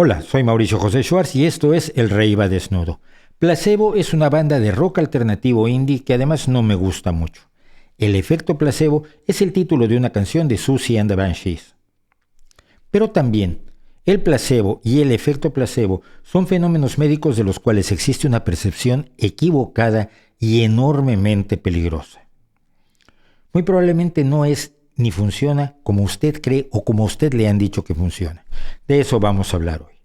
Hola, soy Mauricio José Schwartz y esto es El Rey va desnudo. Placebo es una banda de rock alternativo indie que además no me gusta mucho. El efecto placebo es el título de una canción de Siouxsie and the Banshees. Pero también, el placebo y el efecto placebo son fenómenos médicos de los cuales existe una percepción equivocada y enormemente peligrosa. Muy probablemente no es ni funciona como usted cree o como a usted le han dicho que funciona. De eso vamos a hablar hoy.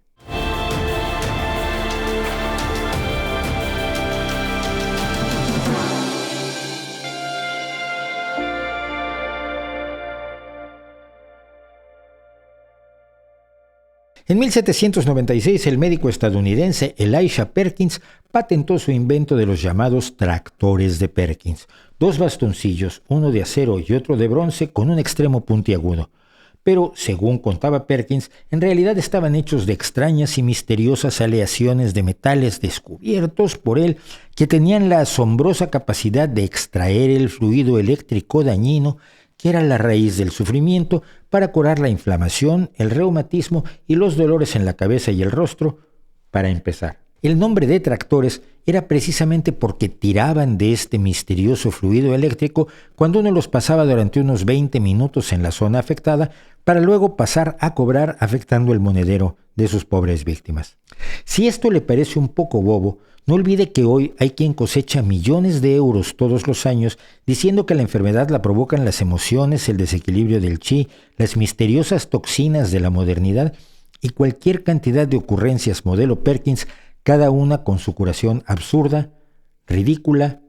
En 1796, el médico estadounidense Elisha Perkins patentó su invento de los llamados tractores de Perkins, dos bastoncillos, uno de acero y otro de bronce con un extremo puntiagudo. Pero, según contaba Perkins, en realidad estaban hechos de extrañas y misteriosas aleaciones de metales descubiertos por él que tenían la asombrosa capacidad de extraer el fluido eléctrico dañino que era la raíz del sufrimiento, para curar la inflamación, el reumatismo y los dolores en la cabeza y el rostro, para empezar. El nombre de tractores era precisamente porque tiraban de este misterioso fluido eléctrico cuando uno los pasaba durante unos 20 minutos en la zona afectada, para luego pasar a cobrar afectando el monedero de sus pobres víctimas. Si esto le parece un poco bobo, no olvide que hoy hay quien cosecha millones de euros todos los años diciendo que la enfermedad la provocan las emociones, el desequilibrio del chi, las misteriosas toxinas de la modernidad y cualquier cantidad de ocurrencias modelo Perkins, cada una con su curación absurda, ridícula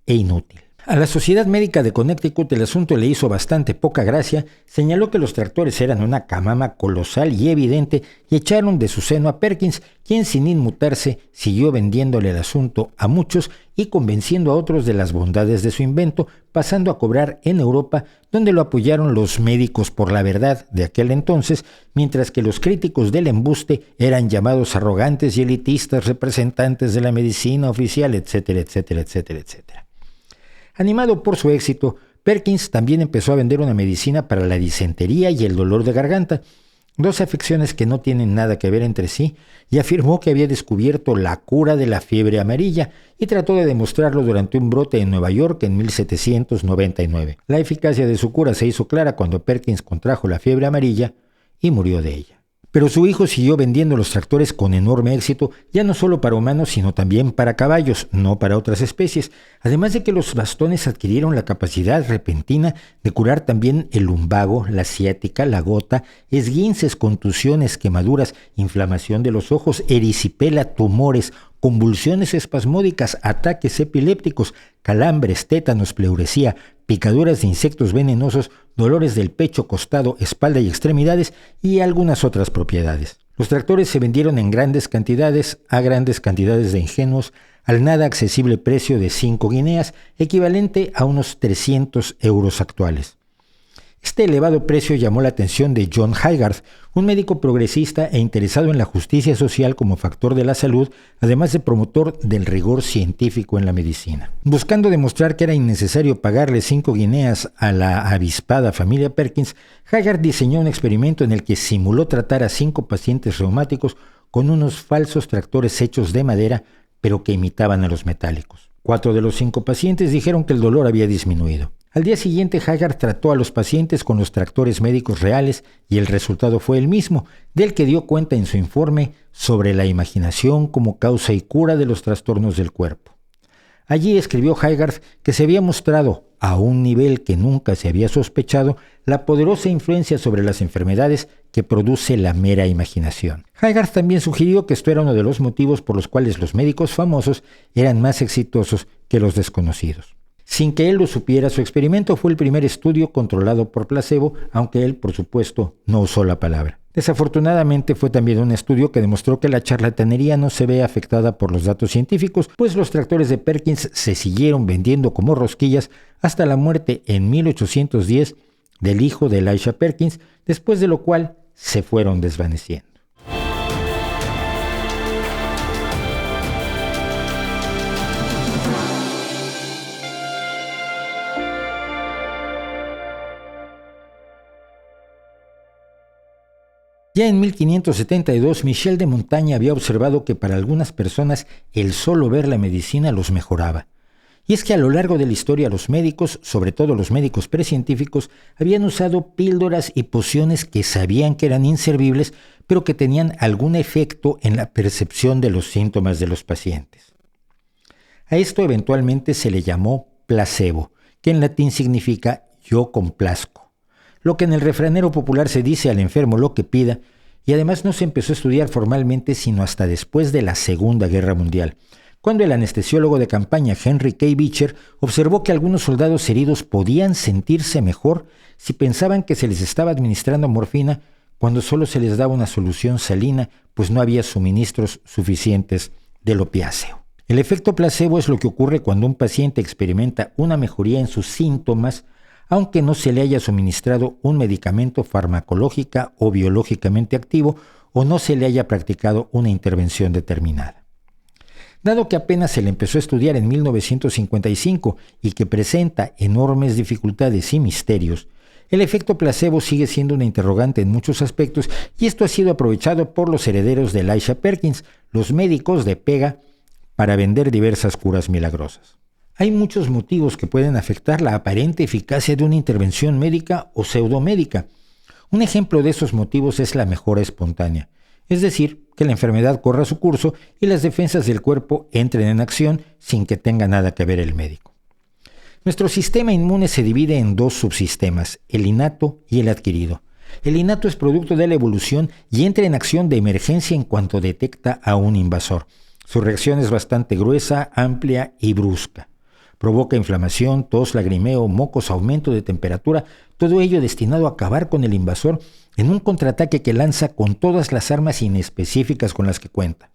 e inútil. A la Sociedad Médica de Connecticut el asunto le hizo bastante poca gracia, señaló que los tractores eran una camama colosal y evidente y echaron de su seno a Perkins, quien sin inmutarse siguió vendiéndole el asunto a muchos y convenciendo a otros de las bondades de su invento, pasando a cobrar en Europa, donde lo apoyaron los médicos por la verdad de aquel entonces, mientras que los críticos del embuste eran llamados arrogantes y elitistas representantes de la medicina oficial, etcétera, etcétera, etcétera, etcétera. Animado por su éxito, Perkins también empezó a vender una medicina para la disentería y el dolor de garganta, dos afecciones que no tienen nada que ver entre sí, y afirmó que había descubierto la cura de la fiebre amarilla y trató de demostrarlo durante un brote en Nueva York en 1799. La eficacia de su cura se hizo clara cuando Perkins contrajo la fiebre amarilla y murió de ella. Pero su hijo siguió vendiendo los tractores con enorme éxito, ya no solo para humanos, sino también para caballos, no para otras especies, además de que los bastones adquirieron la capacidad repentina de curar también el lumbago, la ciática, la gota, esguinces, contusiones, quemaduras, inflamación de los ojos, erisipela, tumores, convulsiones espasmódicas, ataques epilépticos, calambres, tétanos, pleuresía, picaduras de insectos venenosos, dolores del pecho, costado, espalda y extremidades y algunas otras propiedades. Los tractores se vendieron en grandes cantidades, a grandes cantidades de ingenuos, al nada accesible precio de 5 guineas, equivalente a unos 300 euros actuales. Este elevado precio llamó la atención de John Haygarth, un médico progresista e interesado en la justicia social como factor de la salud, además de promotor del rigor científico en la medicina. Buscando demostrar que era innecesario pagarle 5 guineas a la avispada familia Perkins, Haygarth diseñó un experimento en el que simuló tratar a 5 pacientes reumáticos con unos falsos tractores hechos de madera, pero que imitaban a los metálicos. 4 de los 5 pacientes dijeron que el dolor había disminuido. Al día siguiente, Haygarth trató a los pacientes con los tractores médicos reales y el resultado fue el mismo, del que dio cuenta en su informe sobre la imaginación como causa y cura de los trastornos del cuerpo. Allí escribió Haygarth que se había mostrado, a un nivel que nunca se había sospechado, la poderosa influencia sobre las enfermedades que produce la mera imaginación. Haygarth también sugirió que esto era uno de los motivos por los cuales los médicos famosos eran más exitosos que los desconocidos. Sin que él lo supiera, su experimento fue el primer estudio controlado por placebo, aunque él, por supuesto, no usó la palabra. Desafortunadamente fue también un estudio que demostró que la charlatanería no se ve afectada por los datos científicos, pues los tractores de Perkins se siguieron vendiendo como rosquillas hasta la muerte en 1810 del hijo de Elisha Perkins, después de lo cual se fueron desvaneciendo. Ya en 1572, Michel de Montaigne había observado que para algunas personas el solo ver la medicina los mejoraba. Y es que a lo largo de la historia los médicos, sobre todo los médicos precientíficos, habían usado píldoras y pociones que sabían que eran inservibles, pero que tenían algún efecto en la percepción de los síntomas de los pacientes. A esto eventualmente se le llamó placebo, que en latín significa yo complazco, lo que en el refranero popular se dice al enfermo lo que pida, y además no se empezó a estudiar formalmente sino hasta después de la Segunda Guerra Mundial, cuando el anestesiólogo de campaña Henry K. Beecher observó que algunos soldados heridos podían sentirse mejor si pensaban que se les estaba administrando morfina cuando solo se les daba una solución salina, pues no había suministros suficientes del opiáceo. El efecto placebo es lo que ocurre cuando un paciente experimenta una mejoría en sus síntomas, aunque no se le haya suministrado un medicamento farmacológica o biológicamente activo o no se le haya practicado una intervención determinada. Dado que apenas se le empezó a estudiar en 1955 y que presenta enormes dificultades y misterios, el efecto placebo sigue siendo una interrogante en muchos aspectos y esto ha sido aprovechado por los herederos de Elisha Perkins, los médicos de pega, para vender diversas curas milagrosas. Hay muchos motivos que pueden afectar la aparente eficacia de una intervención médica o pseudomédica. Un ejemplo de esos motivos es la mejora espontánea, es decir, que la enfermedad corra su curso y las defensas del cuerpo entren en acción sin que tenga nada que ver el médico. Nuestro sistema inmune se divide en dos subsistemas, el innato y el adquirido. El innato es producto de la evolución y entra en acción de emergencia en cuanto detecta a un invasor. Su reacción es bastante gruesa, amplia y brusca. Provoca inflamación, tos, lagrimeo, mocos, aumento de temperatura, todo ello destinado a acabar con el invasor en un contraataque que lanza con todas las armas inespecíficas con las que cuenta.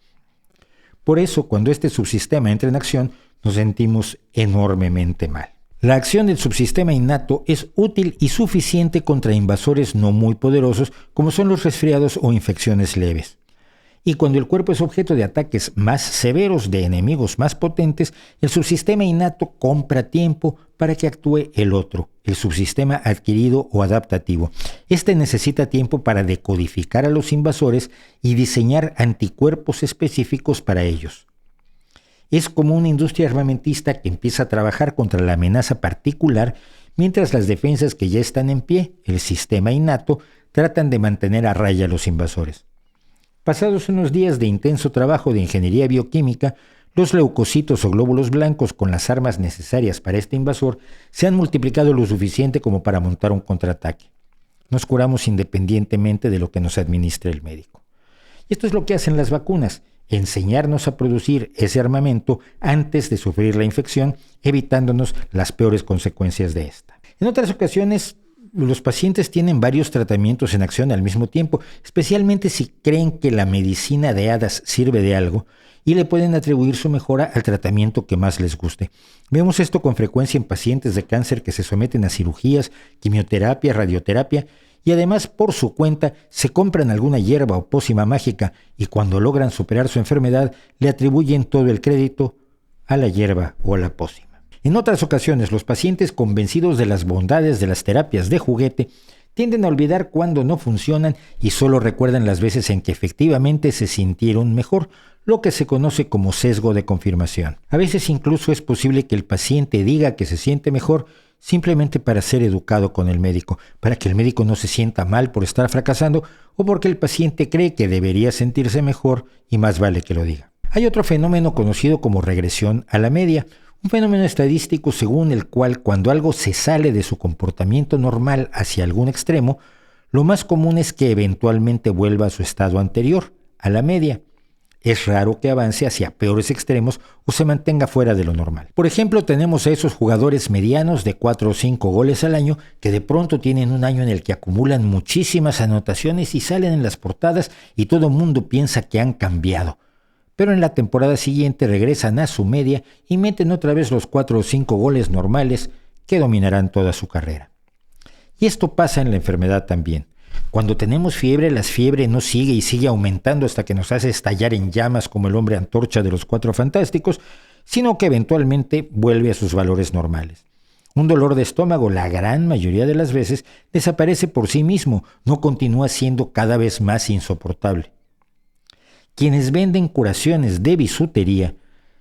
Por eso, cuando este subsistema entra en acción, nos sentimos enormemente mal. La acción del subsistema innato es útil y suficiente contra invasores no muy poderosos como son los resfriados o infecciones leves. Y cuando el cuerpo es objeto de ataques más severos de enemigos más potentes, el subsistema innato compra tiempo para que actúe el otro, el subsistema adquirido o adaptativo. Este necesita tiempo para decodificar a los invasores y diseñar anticuerpos específicos para ellos. Es como una industria armamentista que empieza a trabajar contra la amenaza particular, mientras las defensas que ya están en pie, el sistema innato, tratan de mantener a raya a los invasores. Pasados unos días de intenso trabajo de ingeniería bioquímica, los leucocitos o glóbulos blancos con las armas necesarias para este invasor se han multiplicado lo suficiente como para montar un contraataque. Nos curamos independientemente de lo que nos administre el médico. Y esto es lo que hacen las vacunas, enseñarnos a producir ese armamento antes de sufrir la infección, evitándonos las peores consecuencias de esta. En otras ocasiones, los pacientes tienen varios tratamientos en acción al mismo tiempo, especialmente si creen que la medicina de hadas sirve de algo y le pueden atribuir su mejora al tratamiento que más les guste. Vemos esto con frecuencia en pacientes de cáncer que se someten a cirugías, quimioterapia, radioterapia y además por su cuenta se compran alguna hierba o pócima mágica y cuando logran superar su enfermedad le atribuyen todo el crédito a la hierba o a la pócima. En otras ocasiones, los pacientes convencidos de las bondades de las terapias de juguete tienden a olvidar cuando no funcionan y solo recuerdan las veces en que efectivamente se sintieron mejor, lo que se conoce como sesgo de confirmación. A veces incluso es posible que el paciente diga que se siente mejor simplemente para ser educado con el médico, para que el médico no se sienta mal por estar fracasando o porque el paciente cree que debería sentirse mejor y más vale que lo diga. Hay otro fenómeno conocido como regresión a la media, un fenómeno estadístico según el cual cuando algo se sale de su comportamiento normal hacia algún extremo, lo más común es que eventualmente vuelva a su estado anterior, a la media. Es raro que avance hacia peores extremos o se mantenga fuera de lo normal. Por ejemplo, tenemos a esos jugadores medianos de 4 o 5 goles al año que de pronto tienen un año en el que acumulan muchísimas anotaciones y salen en las portadas y todo el mundo piensa que han cambiado. Pero en la temporada siguiente regresan a su media y meten otra vez los 4 o 5 goles normales que dominarán toda su carrera. Y esto pasa en la enfermedad también. Cuando tenemos fiebre, la fiebre no sigue y sigue aumentando hasta que nos hace estallar en llamas como el hombre antorcha de los Cuatro Fantásticos, sino que eventualmente vuelve a sus valores normales. Un dolor de estómago, la gran mayoría de las veces, desaparece por sí mismo, no continúa siendo cada vez más insoportable. Quienes venden curaciones de bisutería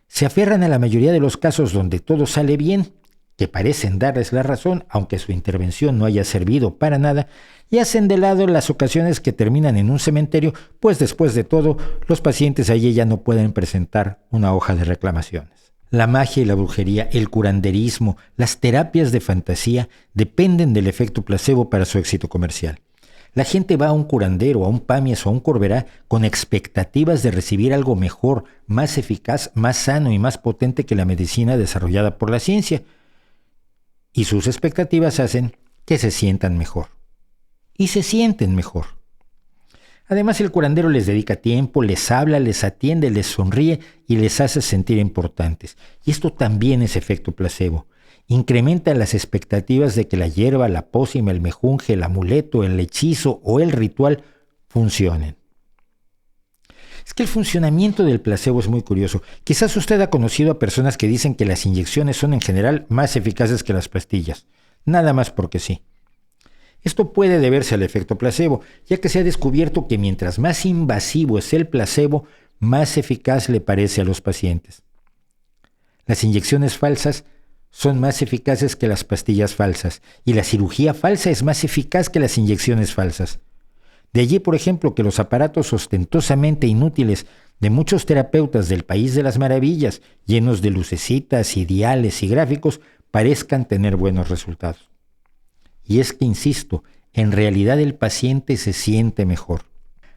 se aferran a la mayoría de los casos donde todo sale bien, que parecen darles la razón, aunque su intervención no haya servido para nada, y hacen de lado las ocasiones que terminan en un cementerio, pues después de todo, los pacientes allí ya no pueden presentar una hoja de reclamaciones. La magia y la brujería, el curanderismo, las terapias de fantasía dependen del efecto placebo para su éxito comercial. La gente va a un curandero, a un Pamias o a un Corberá con expectativas de recibir algo mejor, más eficaz, más sano y más potente que la medicina desarrollada por la ciencia. Y sus expectativas hacen que se sientan mejor. Y se sienten mejor. Además, el curandero les dedica tiempo, les habla, les atiende, les sonríe y les hace sentir importantes. Y esto también es efecto placebo. Incrementa las expectativas de que la hierba, la pócima, el mejunje, el amuleto, el hechizo o el ritual funcionen. Es que el funcionamiento del placebo es muy curioso. Quizás usted ha conocido a personas que dicen que las inyecciones son en general más eficaces que las pastillas. Nada más porque sí. Esto puede deberse al efecto placebo, ya que se ha descubierto que mientras más invasivo es el placebo, más eficaz le parece a los pacientes. Las inyecciones falsas son más eficaces que las pastillas falsas, y la cirugía falsa es más eficaz que las inyecciones falsas. De allí, por ejemplo, que los aparatos ostentosamente inútiles de muchos terapeutas del País de las Maravillas, llenos de lucecitas, ideales y gráficos, parezcan tener buenos resultados. Y es que, insisto, en realidad el paciente se siente mejor.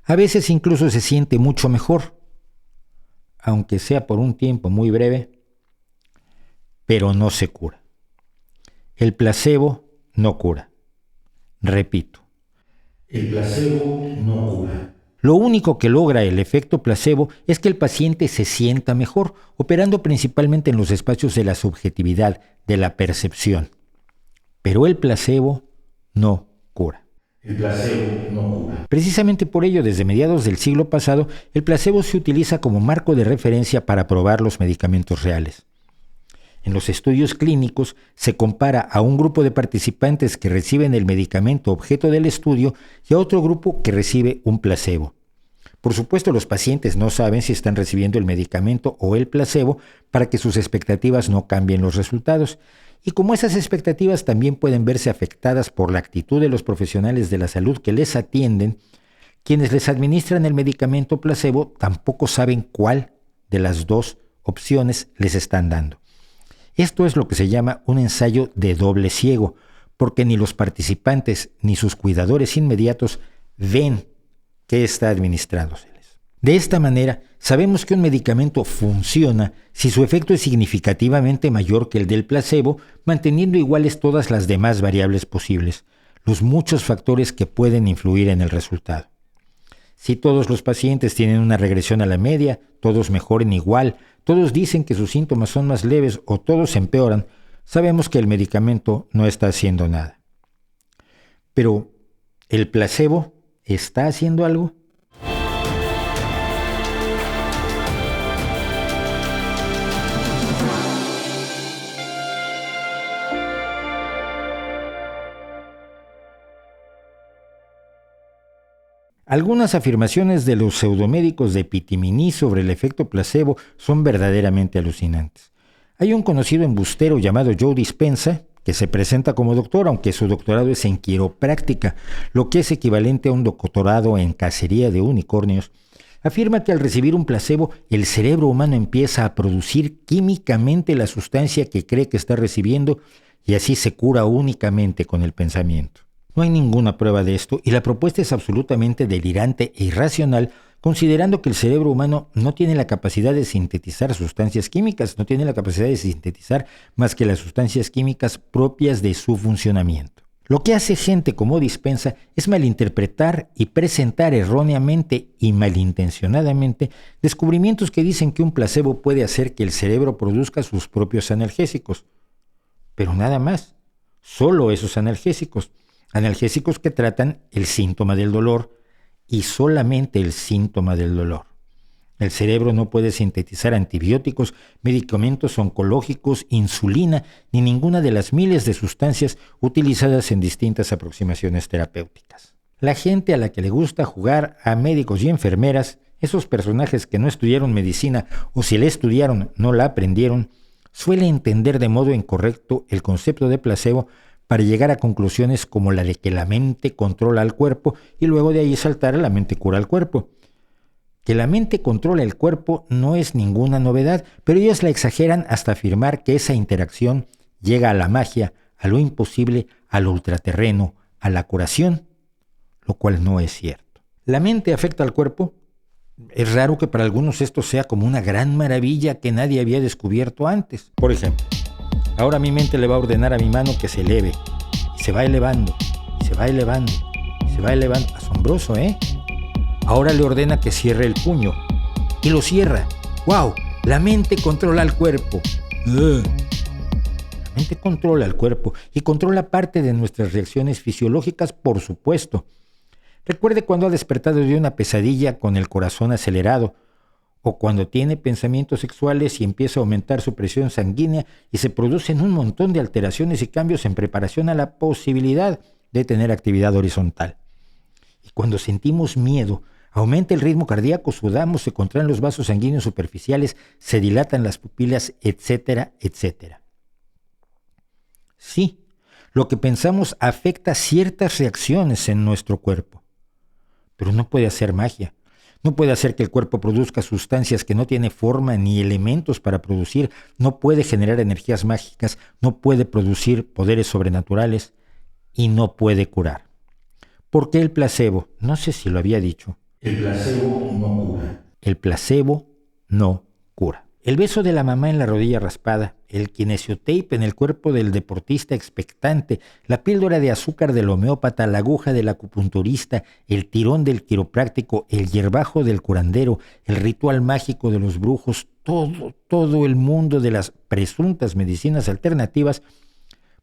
A veces incluso se siente mucho mejor, aunque sea por un tiempo muy breve, pero no se cura. El placebo no cura. Repito, el placebo no cura. Lo único que logra el efecto placebo es que el paciente se sienta mejor, operando principalmente en los espacios de la subjetividad, de la percepción. Pero el placebo no cura. El placebo no cura. Precisamente por ello, desde mediados del siglo pasado, el placebo se utiliza como marco de referencia para probar los medicamentos reales. En los estudios clínicos se compara a un grupo de participantes que reciben el medicamento objeto del estudio y a otro grupo que recibe un placebo. Por supuesto, los pacientes no saben si están recibiendo el medicamento o el placebo para que sus expectativas no cambien los resultados. Y como esas expectativas también pueden verse afectadas por la actitud de los profesionales de la salud que les atienden, quienes les administran el medicamento placebo tampoco saben cuál de las dos opciones les están dando. Esto es lo que se llama un ensayo de doble ciego, porque ni los participantes ni sus cuidadores inmediatos ven qué está administrándoseles. De esta manera, sabemos que un medicamento funciona si su efecto es significativamente mayor que el del placebo, manteniendo iguales todas las demás variables posibles, los muchos factores que pueden influir en el resultado. Si todos los pacientes tienen una regresión a la media, todos mejoren igual, todos dicen que sus síntomas son más leves o todos empeoran, sabemos que el medicamento no está haciendo nada. Pero, ¿el placebo está haciendo algo? Algunas afirmaciones de los pseudomédicos de Pitiminí sobre el efecto placebo son verdaderamente alucinantes. Hay un conocido embustero llamado Joe Dispenza que se presenta como doctor, aunque su doctorado es en quiropráctica, lo que es equivalente a un doctorado en cacería de unicornios. Afirma que al recibir un placebo, el cerebro humano empieza a producir químicamente la sustancia que cree que está recibiendo y así se cura únicamente con el pensamiento. No hay ninguna prueba de esto y la propuesta es absolutamente delirante e irracional, considerando que el cerebro humano no tiene la capacidad de sintetizar sustancias químicas, no tiene la capacidad de sintetizar más que las sustancias químicas propias de su funcionamiento. Lo que hace gente como Dispenza es malinterpretar y presentar erróneamente y malintencionadamente descubrimientos que dicen que un placebo puede hacer que el cerebro produzca sus propios analgésicos. Pero nada más, solo esos analgésicos que tratan el síntoma del dolor y solamente el síntoma del dolor. El cerebro no puede sintetizar antibióticos, medicamentos oncológicos, insulina, ni ninguna de las miles de sustancias utilizadas en distintas aproximaciones terapéuticas. La gente a la que le gusta jugar a médicos y enfermeras, esos personajes que no estudiaron medicina o si la estudiaron no la aprendieron, suele entender de modo incorrecto el concepto de placebo para llegar a conclusiones como la de que la mente controla al cuerpo y luego de ahí saltar a la mente cura al cuerpo. Que la mente controla el cuerpo no es ninguna novedad, pero ellos la exageran hasta afirmar que esa interacción llega a la magia, a lo imposible, a lo ultraterreno, a la curación, lo cual no es cierto. ¿La mente afecta al cuerpo? Es raro que para algunos esto sea como una gran maravilla que nadie había descubierto antes. Por ejemplo, ahora mi mente le va a ordenar a mi mano que se eleve, y se va elevando, y se va elevando, y se va elevando. Asombroso, ¿eh? Ahora le ordena que cierre el puño, y lo cierra. ¡Wow! La mente controla al cuerpo. La mente controla al cuerpo y controla parte de nuestras reacciones fisiológicas, por supuesto. Recuerde cuando ha despertado de una pesadilla con el corazón acelerado, o cuando tiene pensamientos sexuales y empieza a aumentar su presión sanguínea y se producen un montón de alteraciones y cambios en preparación a la posibilidad de tener actividad horizontal. Y cuando sentimos miedo, aumenta el ritmo cardíaco, sudamos, se contraen los vasos sanguíneos superficiales, se dilatan las pupilas, etcétera, etcétera. Sí, lo que pensamos afecta ciertas reacciones en nuestro cuerpo, pero no puede hacer magia. No puede hacer que el cuerpo produzca sustancias que no tiene forma ni elementos para producir, no puede generar energías mágicas, no puede producir poderes sobrenaturales y no puede curar. ¿Por qué el placebo? No sé si lo había dicho. El placebo no cura. El placebo no cura. El beso de la mamá en la rodilla raspada, el kinesiotape en el cuerpo del deportista expectante, la píldora de azúcar del homeópata, la aguja del acupunturista, el tirón del quiropráctico, el hierbajo del curandero, el ritual mágico de los brujos, todo el mundo de las presuntas medicinas alternativas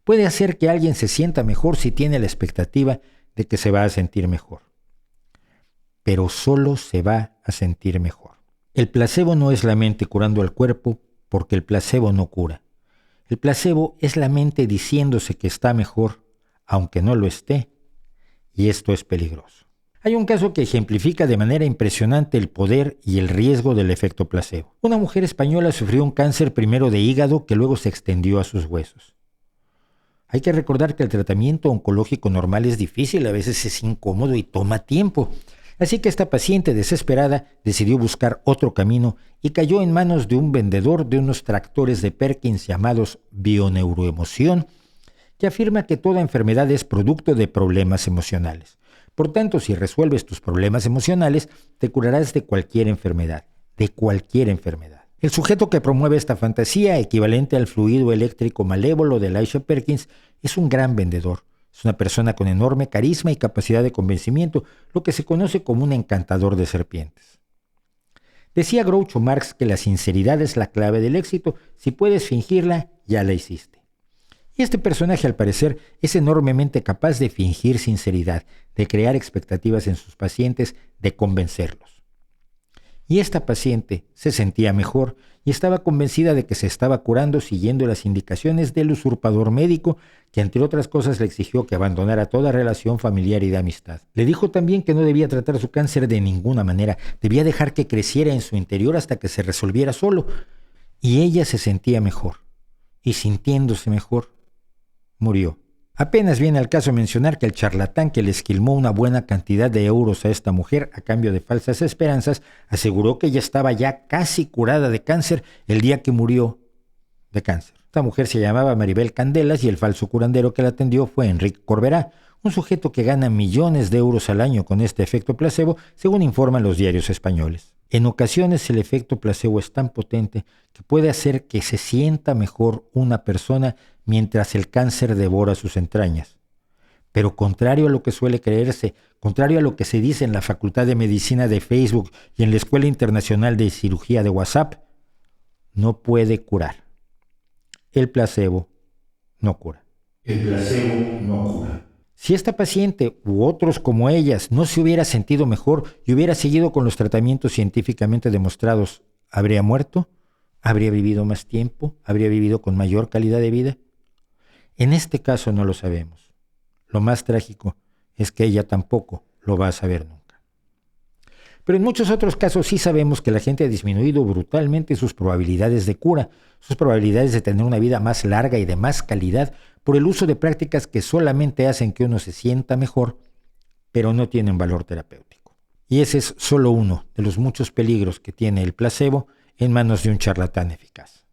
puede hacer que alguien se sienta mejor si tiene la expectativa de que se va a sentir mejor. Pero solo se va a sentir mejor. El placebo no es la mente curando al cuerpo porque el placebo no cura. El placebo es la mente diciéndose que está mejor, aunque no lo esté, y esto es peligroso. Hay un caso que ejemplifica de manera impresionante el poder y el riesgo del efecto placebo. Una mujer española sufrió un cáncer primero de hígado que luego se extendió a sus huesos. Hay que recordar que el tratamiento oncológico normal es difícil, a veces es incómodo y toma tiempo. Así que esta paciente desesperada decidió buscar otro camino y cayó en manos de un vendedor de unos tractores de Perkins llamados Bioneuroemoción, que afirma que toda enfermedad es producto de problemas emocionales. Por tanto, si resuelves tus problemas emocionales, te curarás de cualquier enfermedad, de cualquier enfermedad. El sujeto que promueve esta fantasía, equivalente al fluido eléctrico malévolo de Elisha Perkins, es un gran vendedor. Es una persona con enorme carisma y capacidad de convencimiento, lo que se conoce como un encantador de serpientes. Decía Groucho Marx que la sinceridad es la clave del éxito. Si puedes fingirla, ya la hiciste. Y este personaje, al parecer, es enormemente capaz de fingir sinceridad, de crear expectativas en sus pacientes, de convencerlos. Y esta paciente se sentía mejor y estaba convencida de que se estaba curando siguiendo las indicaciones del usurpador médico, que entre otras cosas le exigió que abandonara toda relación familiar y de amistad. Le dijo también que no debía tratar su cáncer de ninguna manera, debía dejar que creciera en su interior hasta que se resolviera solo. Y ella se sentía mejor, y sintiéndose mejor, murió. Apenas viene al caso mencionar que el charlatán que le esquilmó una buena cantidad de euros a esta mujer a cambio de falsas esperanzas aseguró que ella estaba ya casi curada de cáncer el día que murió de cáncer. Esta mujer se llamaba Maribel Candelas y el falso curandero que la atendió fue Enrique Corberá, un sujeto que gana millones de euros al año con este efecto placebo, según informan los diarios españoles. En ocasiones el efecto placebo es tan potente que puede hacer que se sienta mejor una persona mientras el cáncer devora sus entrañas. Pero contrario a lo que suele creerse, contrario a lo que se dice en la Facultad de Medicina de Facebook y en la Escuela Internacional de Cirugía de WhatsApp, no puede curar. El placebo no cura. El placebo no cura. Si esta paciente u otros como ellas no se hubiera sentido mejor y hubiera seguido con los tratamientos científicamente demostrados, ¿habría muerto? ¿Habría vivido más tiempo? ¿Habría vivido con mayor calidad de vida? En este caso no lo sabemos. Lo más trágico es que ella tampoco lo va a saber nunca. Pero en muchos otros casos sí sabemos que la gente ha disminuido brutalmente sus probabilidades de cura, sus probabilidades de tener una vida más larga y de más calidad por el uso de prácticas que solamente hacen que uno se sienta mejor, pero no tienen valor terapéutico. Y ese es solo uno de los muchos peligros que tiene el placebo en manos de un charlatán eficaz.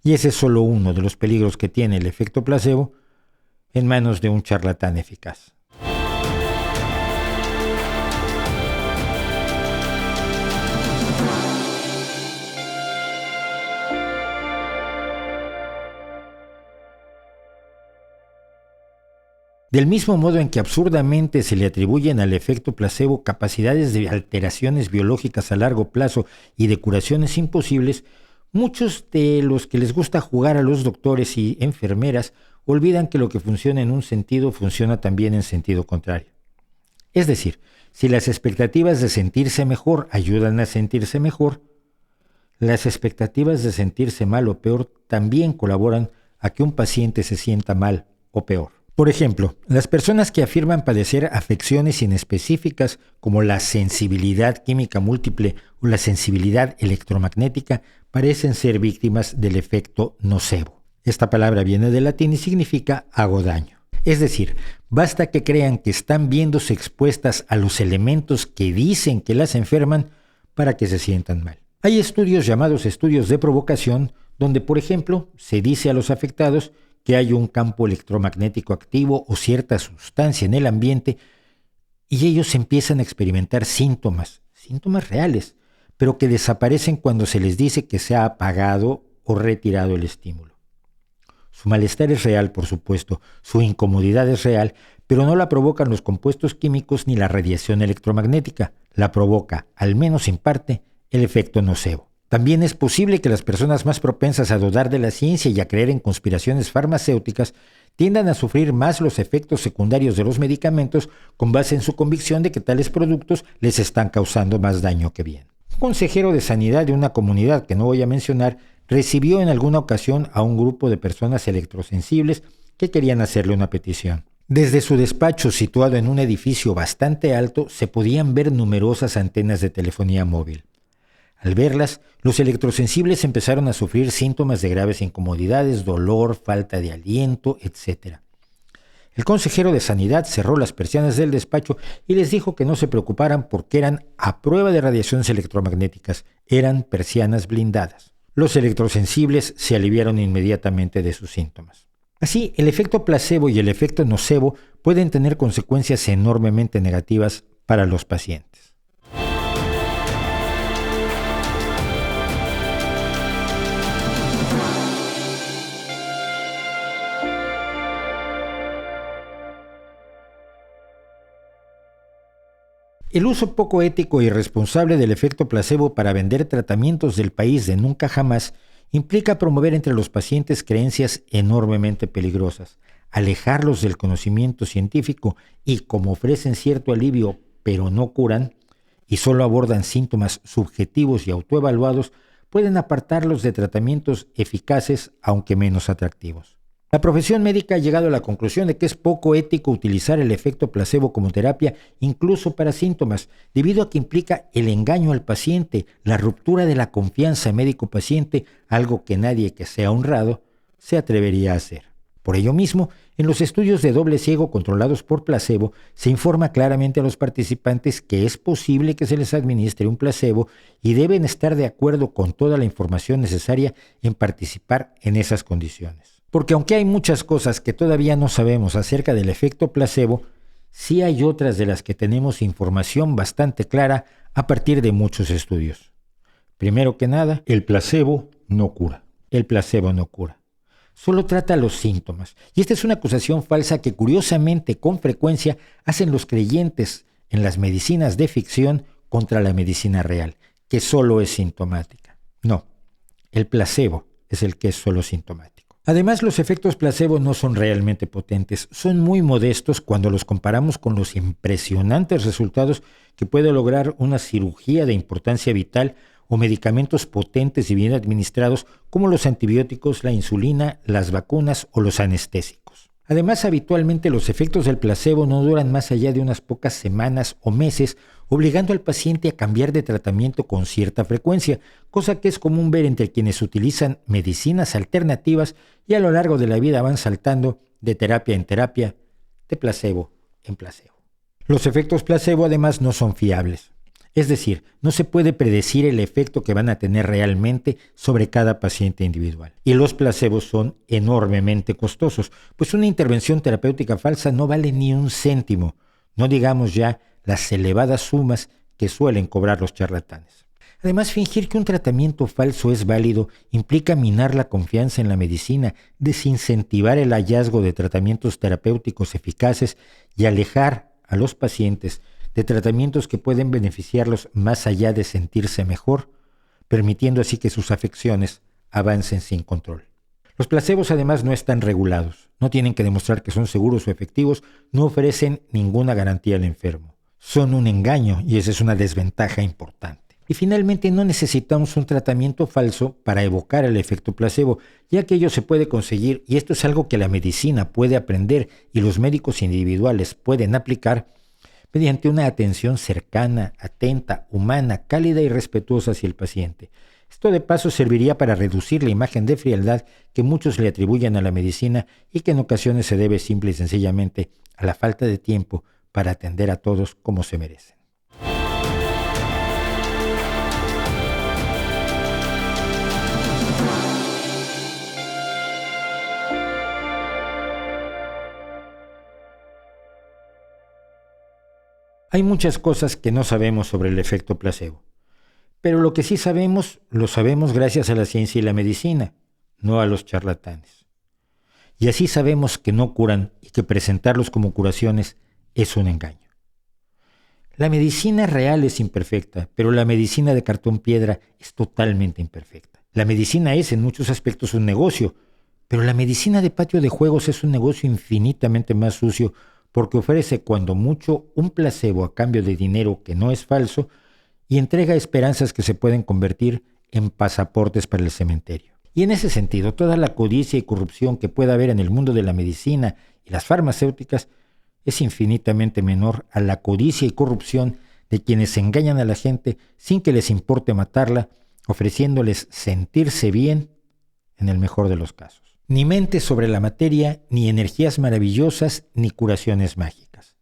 Y ese es solo uno de los peligros que tiene el efecto placebo en manos de un charlatán eficaz. Del mismo modo en que absurdamente se le atribuyen al efecto placebo capacidades de alteraciones biológicas a largo plazo y de curaciones imposibles, muchos de los que les gusta jugar a los doctores y enfermeras olvidan que lo que funciona en un sentido funciona también en sentido contrario. Es decir, si las expectativas de sentirse mejor ayudan a sentirse mejor, las expectativas de sentirse mal o peor también colaboran a que un paciente se sienta mal o peor. Por ejemplo, las personas que afirman padecer afecciones inespecíficas como la sensibilidad química múltiple o la sensibilidad electromagnética parecen ser víctimas del efecto nocebo. Esta palabra viene del latín y significa hago daño. Es decir, basta que crean que están viéndose expuestas a los elementos que dicen que las enferman para que se sientan mal. Hay estudios llamados estudios de provocación donde, por ejemplo, se dice a los afectados que hay un campo electromagnético activo o cierta sustancia en el ambiente y ellos empiezan a experimentar síntomas reales, pero que desaparecen cuando se les dice que se ha apagado o retirado el estímulo. Su malestar es real, por supuesto, su incomodidad es real, pero no la provocan los compuestos químicos ni la radiación electromagnética, la provoca, al menos en parte, el efecto nocebo. También es posible que las personas más propensas a dudar de la ciencia y a creer en conspiraciones farmacéuticas tiendan a sufrir más los efectos secundarios de los medicamentos con base en su convicción de que tales productos les están causando más daño que bien. Un consejero de sanidad de una comunidad que no voy a mencionar recibió en alguna ocasión a un grupo de personas electrosensibles que querían hacerle una petición. Desde su despacho, situado en un edificio bastante alto, se podían ver numerosas antenas de telefonía móvil. Al verlas, los electrosensibles empezaron a sufrir síntomas de graves incomodidades, dolor, falta de aliento, etc. El consejero de sanidad cerró las persianas del despacho y les dijo que no se preocuparan porque eran a prueba de radiaciones electromagnéticas, eran persianas blindadas. Los electrosensibles se aliviaron inmediatamente de sus síntomas. Así, el efecto placebo y el efecto nocebo pueden tener consecuencias enormemente negativas para los pacientes. El uso poco ético e irresponsable del efecto placebo para vender tratamientos del país de nunca jamás implica promover entre los pacientes creencias enormemente peligrosas, alejarlos del conocimiento científico y, como ofrecen cierto alivio pero no curan, y solo abordan síntomas subjetivos y autoevaluados, pueden apartarlos de tratamientos eficaces aunque menos atractivos. La profesión médica ha llegado a la conclusión de que es poco ético utilizar el efecto placebo como terapia, incluso para síntomas, debido a que implica el engaño al paciente, la ruptura de la confianza médico-paciente, algo que nadie que sea honrado se atrevería a hacer. Por ello mismo, en los estudios de doble ciego controlados por placebo, se informa claramente a los participantes que es posible que se les administre un placebo y deben estar de acuerdo con toda la información necesaria en participar en esas condiciones. Porque aunque hay muchas cosas que todavía no sabemos acerca del efecto placebo, sí hay otras de las que tenemos información bastante clara a partir de muchos estudios. Primero que nada, El placebo no cura. el placebo no cura. Solo trata los síntomas. Y esta es una acusación falsa que curiosamente con frecuencia hacen los creyentes en las medicinas de ficción contra la medicina real, que solo es sintomática. No, el placebo es el que es solo sintomático. Además, los efectos placebo no son realmente potentes, son muy modestos cuando los comparamos con los impresionantes resultados que puede lograr una cirugía de importancia vital o medicamentos potentes y bien administrados como los antibióticos, la insulina, las vacunas o los anestésicos. Además, habitualmente los efectos del placebo no duran más allá de unas pocas semanas o meses, obligando al paciente a cambiar de tratamiento con cierta frecuencia, cosa que es común ver entre quienes utilizan medicinas alternativas y a lo largo de la vida van saltando de terapia en terapia, de placebo en placebo. Los efectos placebo además no son fiables. Es decir, no se puede predecir el efecto que van a tener realmente sobre cada paciente individual. Y los placebos son enormemente costosos, pues una intervención terapéutica falsa no vale ni un céntimo, no digamos ya las elevadas sumas que suelen cobrar los charlatanes. Además, fingir que un tratamiento falso es válido implica minar la confianza en la medicina, desincentivar el hallazgo de tratamientos terapéuticos eficaces y alejar a los pacientes de tratamientos que pueden beneficiarlos más allá de sentirse mejor, permitiendo así que sus afecciones avancen sin control. Los placebos además no están regulados, no tienen que demostrar que son seguros o efectivos, no ofrecen ninguna garantía al enfermo. Son un engaño y esa es una desventaja importante. Y finalmente no necesitamos un tratamiento falso para evocar el efecto placebo, ya que ello se puede conseguir y esto es algo que la medicina puede aprender y los médicos individuales pueden aplicar mediante una atención cercana, atenta, humana, cálida y respetuosa hacia el paciente. Esto de paso serviría para reducir la imagen de frialdad que muchos le atribuyen a la medicina y que en ocasiones se debe simple y sencillamente a la falta de tiempo para atender a todos como se merecen. Hay muchas cosas que no sabemos sobre el efecto placebo, pero lo que sí sabemos, lo sabemos gracias a la ciencia y la medicina, no a los charlatanes. Y así sabemos que no curan y que presentarlos como curaciones es un engaño. La medicina real es imperfecta, pero la medicina de cartón piedra es totalmente imperfecta. La medicina es en muchos aspectos un negocio, pero la medicina de patio de juegos es un negocio infinitamente más sucio porque ofrece cuando mucho un placebo a cambio de dinero que no es falso y entrega esperanzas que se pueden convertir en pasaportes para el cementerio. Y en ese sentido, toda la codicia y corrupción que pueda haber en el mundo de la medicina y las farmacéuticas es infinitamente menor a la codicia y corrupción de quienes engañan a la gente sin que les importe matarla, ofreciéndoles sentirse bien en el mejor de los casos. Ni mentes sobre la materia, ni energías maravillosas, ni curaciones mágicas.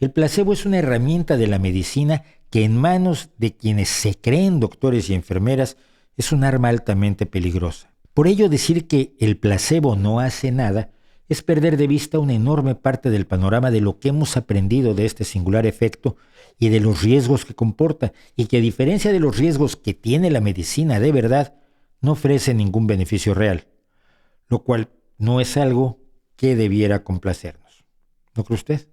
El placebo es una herramienta de la medicina que en manos de quienes se creen doctores y enfermeras es un arma altamente peligrosa. Por ello, decir que el placebo no hace nada es perder de vista una enorme parte del panorama de lo que hemos aprendido de este singular efecto y de los riesgos que comporta, y que a diferencia de los riesgos que tiene la medicina de verdad, no ofrece ningún beneficio real, lo cual no es algo que debiera complacernos. ¿No cree usted?